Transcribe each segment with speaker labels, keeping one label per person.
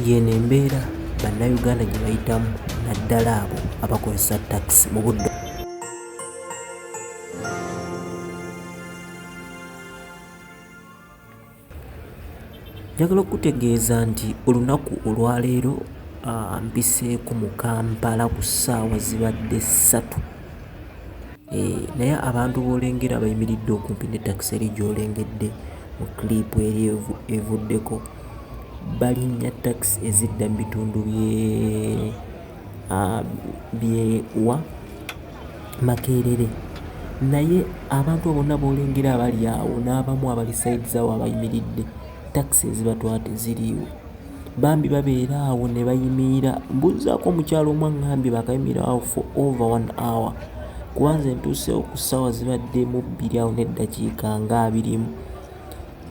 Speaker 1: Yeno embeera bannayuganda gye bayitamu naddala abo abakozesa takisi mu budde. Njagala okutegeeza nti olunaku olwaleero mpiseeko mu Kampala ku ssaawa zibadde 3. Naye abantu b'olengera bayimiridde okumpi ne takisi eri gy'olengedde mu kiliipu eri evuddeko balinnya takisi ezidda mu bitundu byewa Makerere. Naye abantu bonna b'olengera abali awo n'abamu abali sayidi zaawo abayimiridde, takisi ezibatwala teziriiwo. Bambi babeera awo ne bayimirira. Mbuuzaako omukyalo omu aŋŋambye baakayimirira awo for over 1 hour. Kubanze ntuuseewo ku ssaawa zibadde mu 2 awo n'eddakiika nga 20.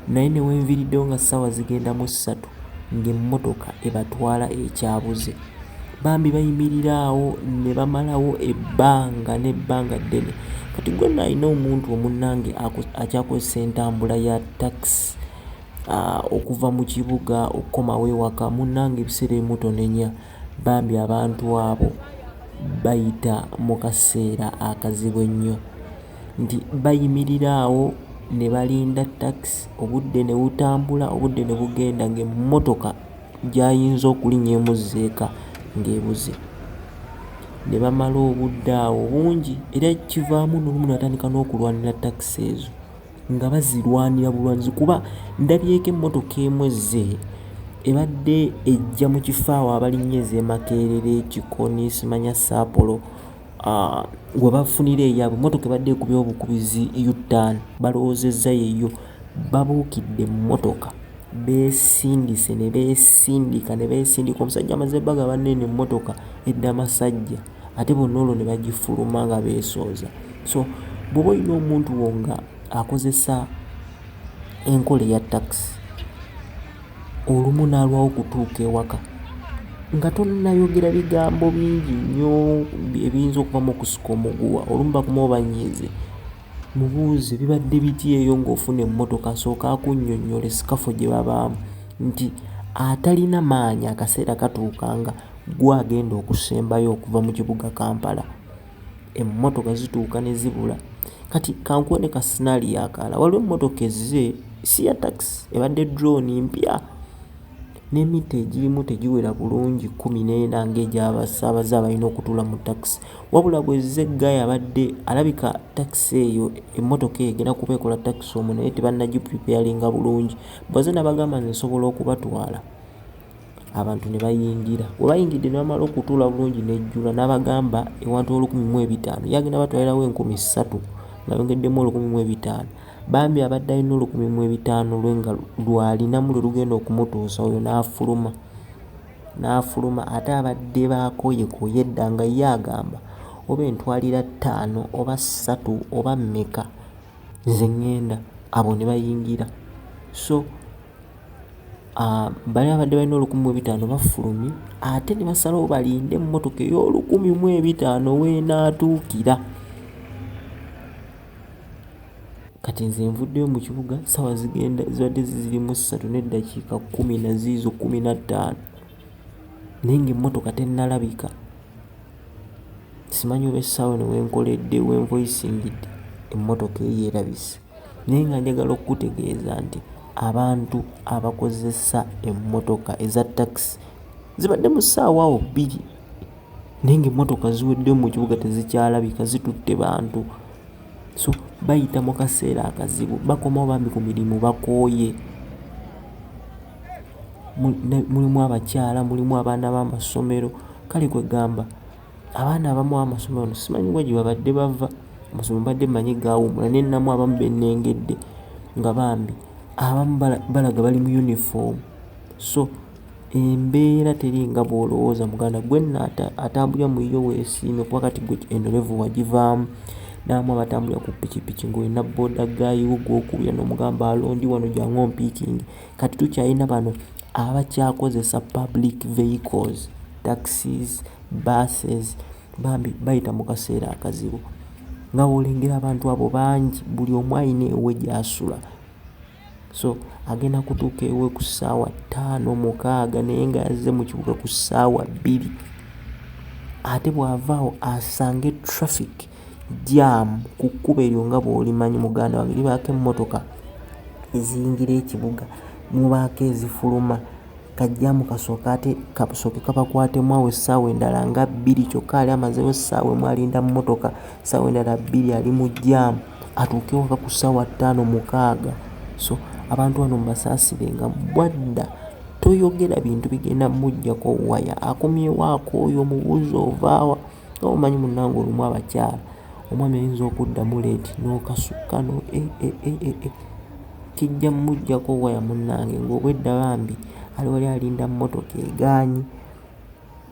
Speaker 1: Naye ne wenviiriddewo nga ssaawa zigenda mu 3 ng'emmotoka ebatwala ekyabuze. Bambi bayimirira awo ne bamalawo ebbanga n'ebbanga ddene. Kati gwe naalina omuntu omunnange akyakozesa entambula ya takisi okuva mu kibuga okukomawo ewaka, munnange ebiseera ebimu tonenya. Bambi abantu abo bayita mu kaseera akazibu ennyo, nti bayimirira awo ne balinda takisi, obudde ne butambula, obudde ne bugenda ng'emmotoka gy'ayinza okulinnya Emuza eka ng'ebuze. Ne bamala obudde awo bungi, era kivaamu n'olumu natandika n'okulwanira takisi ezo nga bazirwanira bulwanizi, kuba ndabyeko emmotoka emu ezze ebadde ejja mu kifo awo abalinnya Makerere, Kikoni, simanya Saapolo we bafunira eyaabwe. Emmotoka ebadde ekubye obukubizi U-turn, balowoozezza yeyo. Babuukidde emmotoka beesindise ne beesindika. Omusajja amaze ebbaga banene emmotoka edda amasajja, ate bonna olwo ne bagifuluma nga beesooza. So bw'oba olina omuntu wo nga akozesa enkola eya takisi, olumu n'alwawo kutuuka ewaka nga tonnayogera bigambo bingi nnyo ebiyinza okuvamu okusika omuguwa. Olumu bakomawo banyiize, mubuuze bibadde biti eyo ng'ofuna emmotoka, asooka akunnyonnyole sikafo gye babaamu nti atalina maanyi akaseera katuuka nga gwe agenda okusembayo okuva mu kibuga Kampala. Emmotoka zituuka ne zibula. Kati kankuwe ne kasinali akalala. Waliwo emmotoka ezze si ya takisi, ebadde drone mpya n'emita egirimu tegiwera bulungi 14 ng'egy'abasaabaze abalina okutuula mu takisi. Wabula bw'ezze Gaya abadde alabika takisi eyo, emmotoka eyo egenda kuba ekola takisi omwo, naye tebannagipreparinga bulungi. Bw'azze n'abagamba nze nsobola okubatwala, abantu ne bayingira. Bwe bayingidde ne bamala okutuula bulungi n'ejjula, n'abagamba ewantu 1,500, yagenda batwalirawo 3,000 nga yongeddemu 1,500. Bambi abadde alina 1,500 lwe nga lwalinamu lwe lugenda okumutuusa, oyo n'afuluma. Ate abadde baakoyekoye edda nga ye agamba oba entwalira 5 oba 3 oba mmeka, nze ŋŋenda. Abo ne bayingira. So bali abadde balina 1,500 bafulumye, ate ne basalawo balinde emmotoka ey'olukumi500 weenaatuukira. Kati nze nvuddeyo mu kibuga ssaawa zibadde zirimu 3 n'eddakiika 10 na ziizo 15, naye ng'emmotoka tennalabika. Simanyi oba essaawa ne wenkoledde wenvoyisingidde emmotoka eyo erabise. Naye nga njagala okukutegeeza nti abantu abakozesa emmotoka eza takisi zibadde mu ssaawa awo 2, naye ng'emmotoka ziwedde mu kibuga tezikyalabika, zitutte bantu. So bayita mu kaseera akazibu, bakomawo bambi ku mirimu bakooye. Mulimu abakyala, mulimu abaana b'amasomero. Kale kwe gamba abaana abamu b'amasomero simanyi bwe gye babadde bava, amasomero mbadde mmanyi gaawummula, ne nnamu abamu be nnengedde nga bambi abamu balaga bali mu uniform. So embeera teringa bw'olowooza muganda. Gwe atambulira mu yo weesiime, kuba kati gwe eno level wagivaamu. N'abamu abatambulira ku pikipiki ng'olina booda gaayiwo gw'okubira n'omugamba alondi wano jangu ompiikinge. Kati tukyalina bano abakyakozesa public vehicles, taxis, buses. Bambi bayita mu kaseera akazibu. Nga bw'olengera abantu abo bangi, buli omu alina ewe gy'asula. So agenda kutuuka ewe ku ssaawa 5:06 naye nga yazze mu kibuga ku ssaawa 2. Ate bw'avaawo asange traffic jam ku kkubo eryo nga bw'olimanyi muganda wange libaako emmotoka eziyingira ekibuga, mubaako ezifuluma, kajjaamu kasooke kabakwatemu awo essaawa endala nga 2 kyokka ali amazeewo essaawa emu alinda mmotoka, essaawa endala 2 ali mu jjaamu, atuuke waka ku ssaawa 5:06. So abantu bano mubasaasire nga bwadda toyogera bintu bigenda mujjako waya. Akomyewaako oyo omubuuzi ovaawa omanyi munnange olumu abakyala omwami ayinza okuddamu leeti n'okasukka kijja mujjako waya munnange ng'obwedda bambi ali wali alinda mmotoka egaanyi,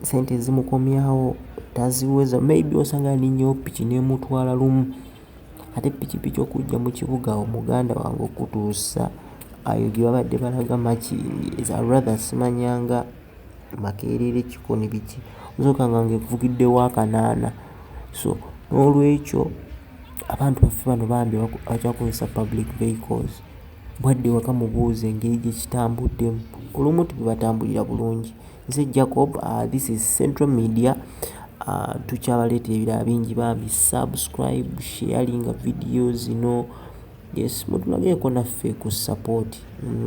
Speaker 1: sente zimukomyawo taziweza, maybe osanga alinnyewo piki n'emutwala lumu. Ate pikipiki okujja mu kibuga omuganda wange okutuusa ayo gye babadde balaga Makindi rather simanyanga Makerere Kikoni biki nsooka nga ngevugidde Ewaka. So n'olwekyo abantu baffe bano bambi bakyakozesa public vehicles. Bwadde waka mubuuze engeri gye kitambuddemu, olumu tebibatambulira bulungi. Nze Jacob, this is Central Media. Tukyabaleetera ebirala bingi bambi, subscribe, sharinga videos zino. Yes, mutulageeko naffe ku support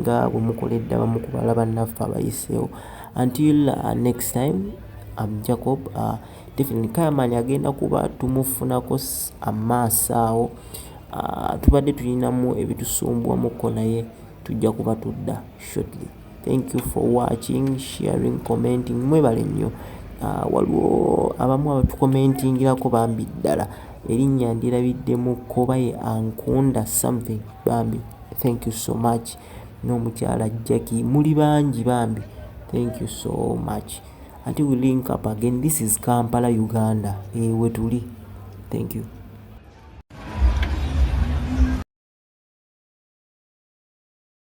Speaker 1: nga bwe mukoledde abamu ku balaba naffe abayiseewo. Until next time, I'm Jacob. Definitely Kayamani agenda kuba tumufunako amaaso awo. Tubadde tulinamu ebitusumbwamuko naye tujja kuba tudda shortly. Thank you for watching, sharing, commenting. Mwebale nnyo. Waliwo abamu abatukomentingirako bambi ddala erinnya ndyerabiddemu Kobaye Ankunda something bambi. Thank you so much. N'omukyala Jackie muli bangi bambi. Thank you so much. Until we link up again, this is Kampala, Uganda. Wetuli. Thank you.